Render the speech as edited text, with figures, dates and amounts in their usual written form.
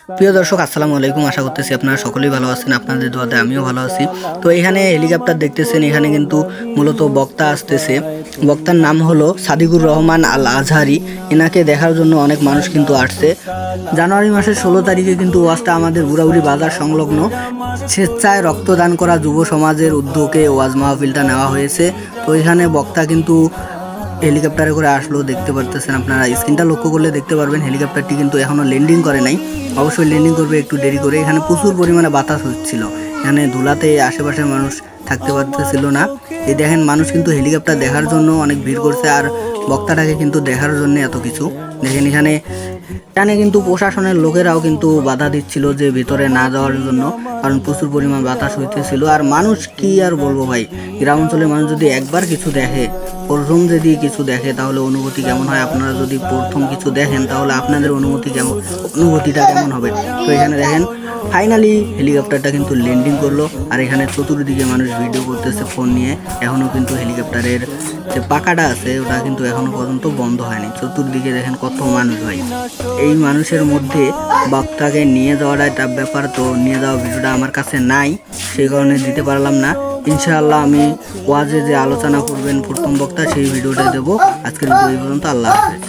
প্রিয় দর্শক, আসসালামু আলাইকুম। আশা করতেছি আপনারা সকলেই ভালো আছেন। আপনাদের দোয়াতে আমিও ভালো আছি। তো এখানে হেলিকপ্টার দেখতেছেন, এখানে কিন্তু মূলত বক্তা আসতেছে। বক্তার নাম হলো সাদিকুর রহমান আল আজহারি। এনাকে দেখার জন্য অনেক মানুষ কিন্তু আসছে। জানুয়ারি মাসের 16 তারিখে কিন্তু ওয়াজটা আমাদের বুড়াবুড়ি বাজার সংলগ্ন স্বেচ্ছায় রক্তদান করা যুব সমাজের উদ্যোগে ওয়াজ মাহফিলটা নেওয়া হয়েছে। তো এখানে বক্তা কিন্তু হেলিকপ্টারে করে আসলো, দেখতে পারতেছেন আপনারা। স্ক্রিনটা লক্ষ্য করলে দেখতে পারবেন হেলিকপ্টারটি কিন্তু এখনো ল্যান্ডিং করে নাই। অবশ্যই ল্যান্ডিং করবে একটু দেরি করে। এখানে প্রচুর পরিমাণে বাতাস হচ্ছিল, এখানে ধুলাতে আশেপাশের মানুষ থাকতে পারতেছিল না। এই দেখেন, মানুষ কিন্তু হেলিকপ্টার দেখার জন্য অনেক ভিড় করছে, আর বক্তাটাকে কিন্তু দেখার জন্য এত কিছু। দেখেন এখানে কিন্তু প্রশাসনের লোকেরাও কিন্তু বাধা দিচ্ছিল যে ভিতরে না যাওয়ার জন্য, কারণ প্রচুর পরিমাণ বাতাস হইতেছিল। আর মানুষ কি আর বলবো ভাই, গ্রাম অঞ্চলের মানুষ যদি একবার কিছু দেখে, প্রথম যদি কিছু দেখে তাহলে অনুভূতি কেমন হয়, আপনারা যদি প্রথম কিছু দেখেন তাহলে আপনাদের অনুভূতিটা কেমন হবে। তো এখানে দেখেন ফাইনালি হেলিকপ্টারটা কিন্তু ল্যান্ডিং করলো, আর এখানে চতুর্দিকে মানুষ ভিডিও করতেছে ফোন নিয়ে। এখনো কিন্তু হেলিকপ্টারের যে পাকাটা আছে ওটা কিন্তু এখনো পর্যন্ত বন্ধ হয়নি। চতুর্দিকে দেখেন কত মানুষ ভাই। এই মানুষের মধ্যে বক্তাকে নিয়ে যাওয়াটা একটা ব্যাপার। তো নিয়ে যাওয়া ভিডিওটা আমার কাছে নাই, সেই কারণে দিতে পারলাম না। ইনশাআল্লাহ আমি ওয়াজে যে আলোচনা করবেন প্রথম বক্তা, সেই ভিডিওটা দেবো। আজকের ভিডিও এই পর্যন্ত। আল্লাহ হাফেজ।